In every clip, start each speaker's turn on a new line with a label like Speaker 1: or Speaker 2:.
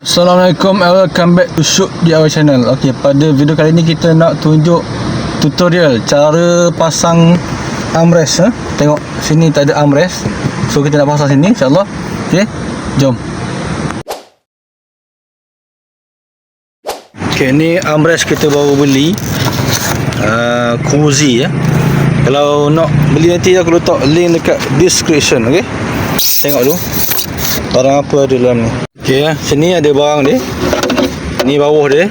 Speaker 1: Assalamualaikum and welcome back to Shoot di our channel. Okey, pada video kali ni kita nak tunjuk tutorial cara pasang armrest. Tengok sini tak ada armrest, so kita nak pasang sini insyaAllah. Okey, jom. Okey, ni armrest kita baru beli, Cozy ya. Kalau nak beli nanti aku letak link dekat description. Okey, tengok dulu barang apa ada dalam ni. Okey ya, sini ada barang dia. Ni bawah dia.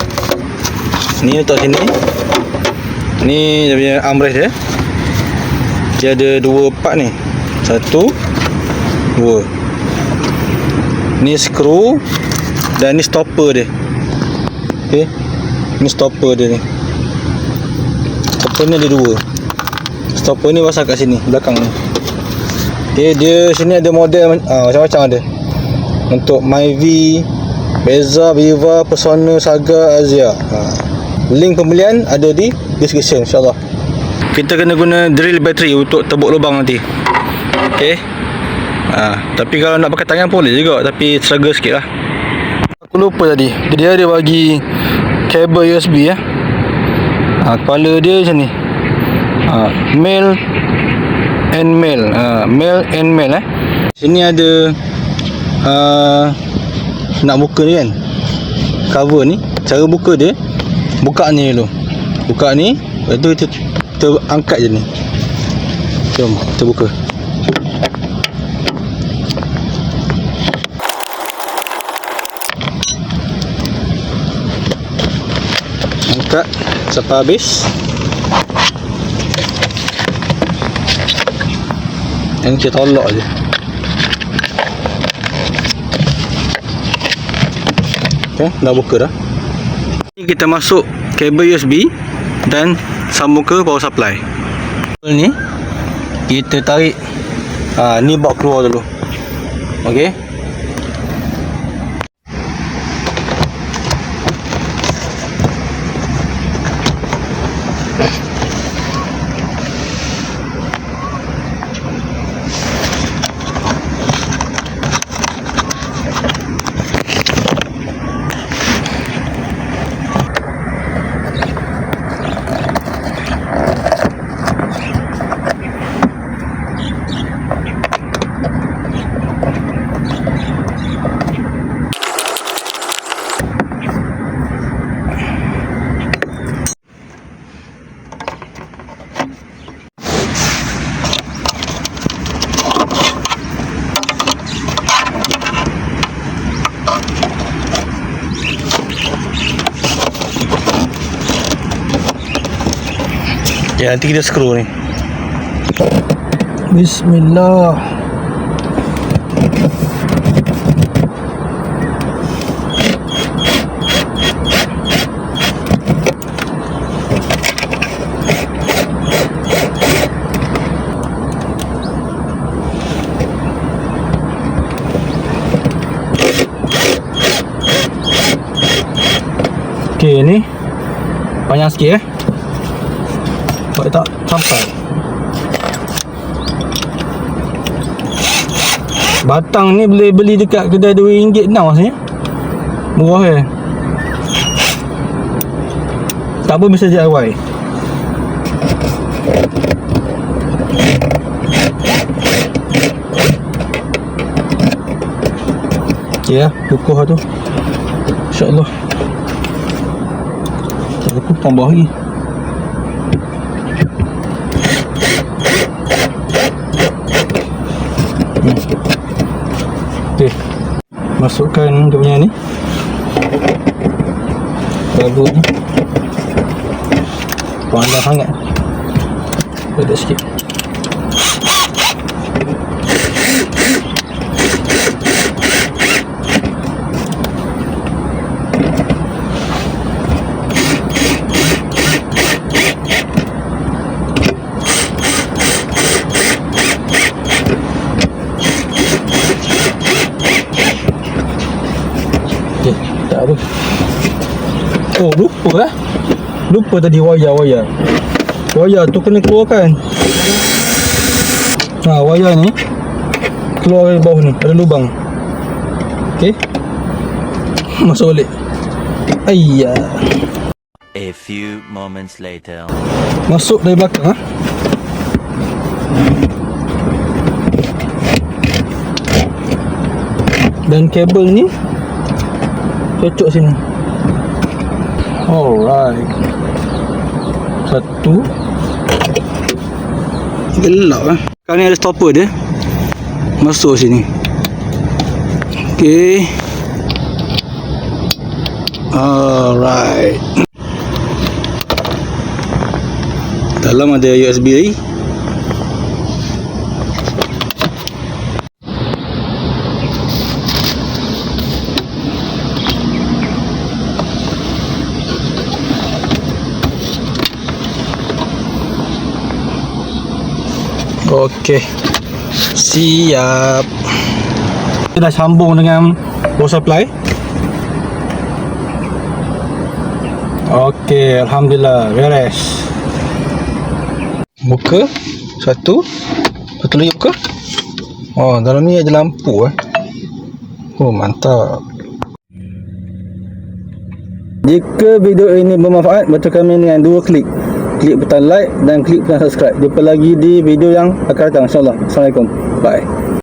Speaker 1: Ni letak sini. Ni dia punya armrest dia. Dia ada dua part ni. Satu, dua. Ni skru dan ni stopper dia. Okey. Ni stopper dia ni. Stopper ni ada dua. Stopper ni pasang kat sini, belakang ni. Okey, dia sini ada model macam-macam ada. Untuk Myvi, Beza, Viva, Persona, Saga, Azia. Link pembelian ada di description insyaAllah. Kita kena guna drill bateri untuk tebuk lubang nanti. Okay. Tapi kalau nak pakai tangan boleh juga, tapi struggle sikit lah. Aku lupa tadi, dia ada bagi kabel USB ya. Kepala dia macam ni, male and male. Male and male Sini ada nak buka ni kan, cover ni. Cara buka dia, buka ni dulu. Buka ni, lepas tu kita angkat je ni. Jom kita buka. Angkat sampai habis. Dan kita tolak je. Dah buka dah. Ni kita masuk kabel USB dan sambung ke power supply. Ni kita tarik, ni bawa keluar dulu. Okey. Ya, nanti kita skru ni. Bismillah. Okey, ni panjang sikit tak sampai. Batang ni boleh beli dekat kedai RM2 now rasanya. Murah tak apa, bisa DIY. Okay lah, kukuh tu InsyaAllah. Aku tambah lagi. Okey, masukkan dia punya ni, balut ni. Panjang sangat, pedal sikit. Tak apa. Oh, lupa tadi wayar tu kena keluarkan. Wayar ni keluar dari bawah ni, ada lubang. Okey. Masuk balik. Ayya.
Speaker 2: A few moments later.
Speaker 1: Masuk dari belakang, ha? Dan kabel ni cocok sini. Alright. Satu. Gelap, ha? Sekarang ni ada stopper dia. Masuk sini. Okay. Alright. Dalam ada USB. Okey. Siap. Kita dah sambung dengan power supply. Okey, alhamdulillah beres. Buka satu. Satu lagi buka. Oh, dalam ni ada lampu, Oh, mantap. Jika video ini bermanfaat, bantu kami dengan 2 klik. Klik butang like dan klik butang subscribe. Jumpa lagi di video yang akan datang, insyaAllah. Assalamualaikum. Bye.